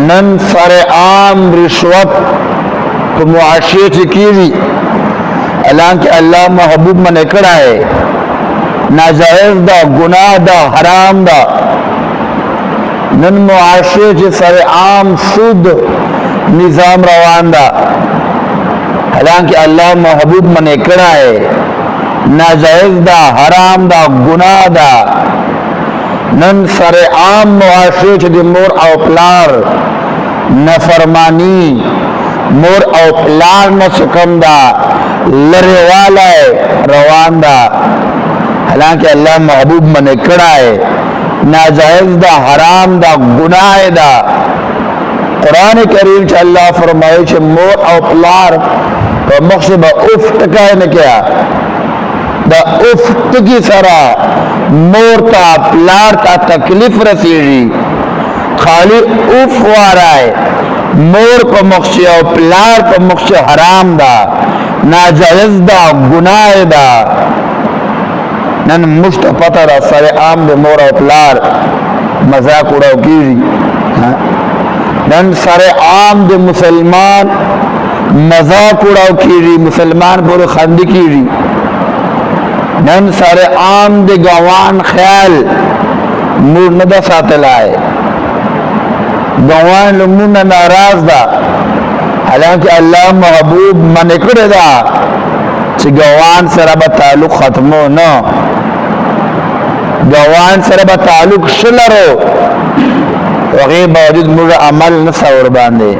none sir आम रिश्वत तो मुआशियत की हालांकि अल्लाह महबूब मन एकड़ा है नाजायज दा गुनाह दा हराम दा नन मुआशियत सर आम सुद निज़ाम रवान दा हालांकि अल्लाह महबूब मन एकड़ा है नाजायज दा हराम दा गुनाह दा नन सर आम मुआशियत दी मोर औपलार नफरमानी मोर औपलार न चकम दा लरे वाला रवान दा हालांकि अल्लाह महबूब मन एकड़ा है नाजायज दा हराम दा गुनाह दा कुरान करीम च अल्लाह फरमाए छ मोर औपलार तो मकसद उफ्त का न क्या दा उफ्त की सरा मोर ता प्लार ता तकलीफ रसीजी खाली उफ वारा है मोर को मक्ष और प्लार को मक्ष हराम दा नाजायज दा गुनाह दा नन मुश्त पता रा सरे आम दे मोर और प्लार मजाक उड़ाओ कीरी नन सरे आम दे मुसलमान मजाक उड़ाओ कीरी मुसलमान पूरे खंदी कीरी नन सारे आम दे गवान ख्याल मुर नदा सातलाए गवान मुन नाराज दा हालांकि अल्लाह महबूब मन एकड़े दा च गवान सरा बा ताल्लुक खत्मो न गवान सरा बा ताल्लुक शलरो वगे बावजूद मुर अमल न सवर बांधे